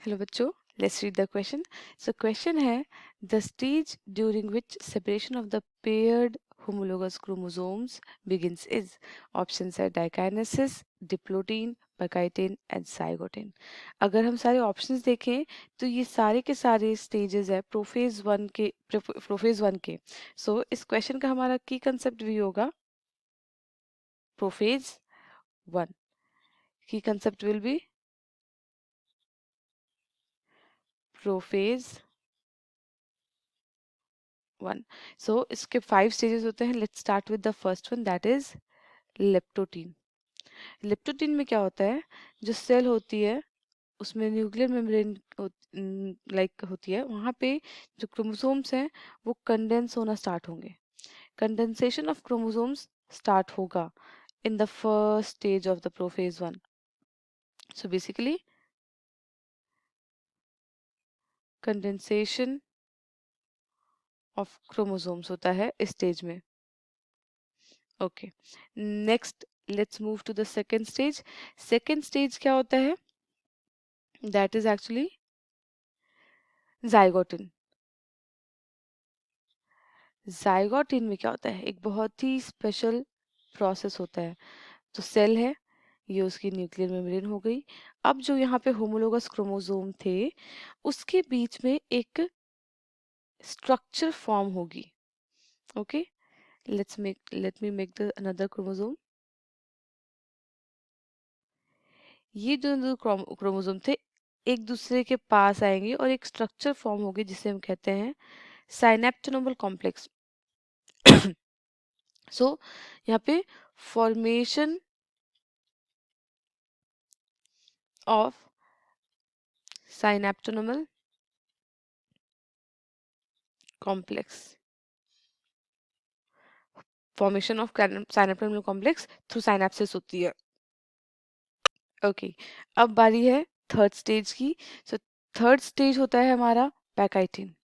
Hello बच्चों, let's read the question. So question है the stage during which separation of the paired homologous chromosomes begins is options है dikinesis, diplotin, baccatin and zygotin। अगर हम सारे options देखें तो ये सारे के सारे स्टेजेस है प्रोफेज वन के। सो इस क्वेश्चन का हमारा की कंसेप्ट भी होगा prophase one. Key concept will be prophase one. So इसके 5 स्टेजेस होते हैं। Let's start with the first one, that is leptotene. Leptotene में क्या होता है, जो सेल होती है उसमें न्यूक्लियर मेम्ब्रेन लाइक होती है, वहाँ पे जो क्रोमोसोम्स हैं वो कंडेंस होना स्टार्ट होंगे। कंडेंसेशन ऑफ क्रोमोसोम्स स्टार्ट होगा in the first stage of the prophase one. So basically condensation of chromosomes होता है इस स्टेज में। Okay, next let's move to the second stage. Second stage क्या होता है, that is actually zygotene. Zygotene में क्या होता है, एक बहुत ही स्पेशल प्रोसेस होता है। तो सेल है, ये उसकी न्यूक्लियर मेम्ब्रेन हो गई। अब जो यहाँ पे होमोलोगस क्रोमोसोम थे उसके बीच में एक स्ट्रक्चर फॉर्म होगी। Okay, late me make the another chromosome. ये जो क्रोमोसोम थे एक दूसरे के पास आएंगे और एक स्ट्रक्चर फॉर्म होगी जिसे हम कहते हैं साइनेप्टोनोमल कॉम्प्लेक्स। सो यहाँ पे formation of synaptonemal complex, formation of synaptonemal complex through synapsis होती है। ओके, अब बारी है थर्ड स्टेज की। सो थर्ड स्टेज होता है हमारा पैकाइटिन।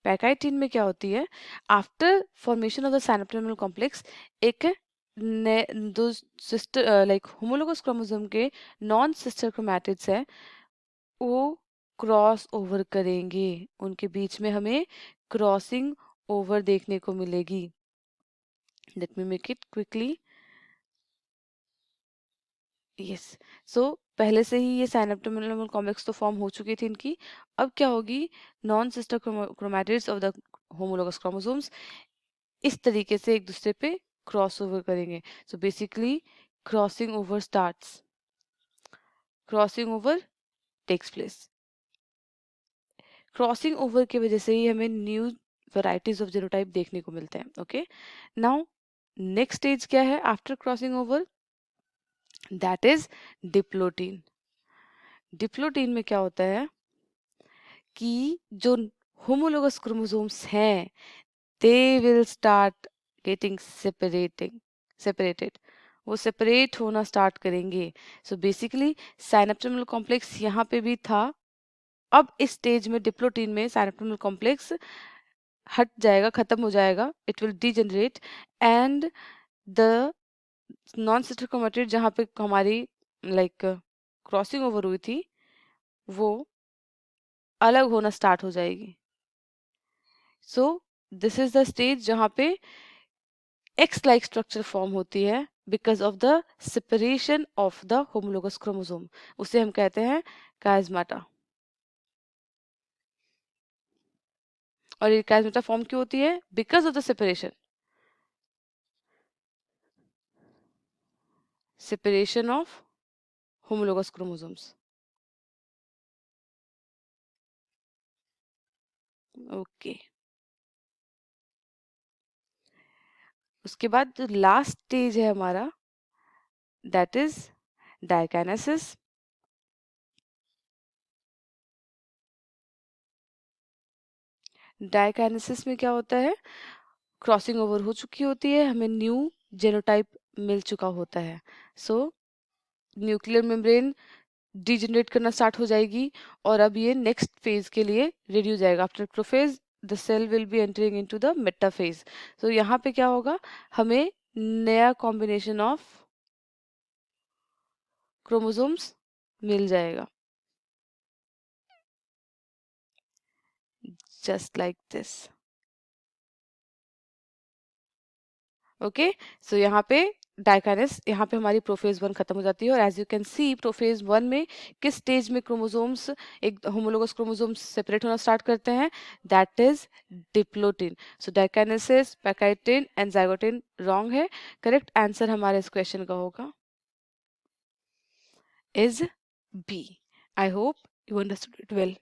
पैकाइटिन में क्या होती है, after formation of the synaptonemal complex एक दो सिस्टर लाइक होमोलोगस क्रोमोसोम के नॉन सिस्टर क्रोमैटिड्स है, वो क्रॉस ओवर करेंगे। उनके बीच में हमें क्रॉसिंग ओवर देखने को मिलेगी। Let me make it quickly. Yes, so पहले से ही ये साइनेप्टोमोनल कॉम्प्लेक्स तो फॉर्म हो चुकी थी इनकी। अब क्या होगी, non sister chromatids of the homologous chromosomes इस तरीके से एक दूसरे पे क्रॉस ओवर करेंगे। So basically crossing over starts, crossing over takes place. Crossing over की वजह से ही हमें न्यू वैरायटीज ऑफ जीनोटाइप देखने को मिलते हैं। ओके, नाउ नेक्स्ट स्टेज क्या है after crossing over, that is diplotene. Diplotene में क्या होता है कि जो होमोलोगस क्रोमोसोम्स हैं they will start getting separated, वो सेपरेट होना स्टार्ट करेंगे। सो बेसिकली साइनेप्टोनल कॉम्प्लेक्स यहाँ पे भी था, अब इस स्टेज में डिप्लोटीन में साइनेप्टोनल कॉम्प्लेक्स हट जाएगा, खत्म हो जाएगा, it will degenerate and the non sister chromatid जहाँ पे हमारी लाइक क्रॉसिंग ओवर हुई थी वो अलग होना स्टार्ट हो जाएगी। So this is the stage जहाँ पे एक्स लाइक स्ट्रक्चर फॉर्म होती है because of the separation of the homologous chromosome, उसे हम कहते हैं काइजमाटा। और ये काइजमाटा फॉर्म क्यों होती है, because of the separation of homologous chromosomes. Okay, उसके बाद जो लास्ट स्टेज है हमारा दैट इज डायकाइनेसिस। डायकाइनेसिस में क्या होता है, क्रॉसिंग ओवर हो चुकी होती है, हमें न्यू जेनोटाइप मिल चुका होता है। सो न्यूक्लियर मेम्ब्रेन डिजेनरेट करना स्टार्ट हो जाएगी और अब ये नेक्स्ट फेज के लिए रेडी हो जाएगा। After prophase the cell will be entering into the metaphase. तो यहाँ पे क्या होगा, हमें नया कॉम्बिनेशन ऑफ क्रोमोसोम्स मिल जाएगा, जस्ट लाइक दिस। ओके, सो यहाँ पे डाइकाइनेस, यहाँ पे हमारी प्रोफेज 1 खत्म हो जाती है। और as you can see prophase 1 में किस स्टेज में क्रोमोसोम्स, एक होमोलोगस क्रोमोसोम्स सेपरेट होना स्टार्ट करते हैं, that is diplotene. So diakinesis, pachytene and zygotene wrong है। करेक्ट आंसर हमारे इस क्वेश्चन का होगा is B. I hope you understood it well.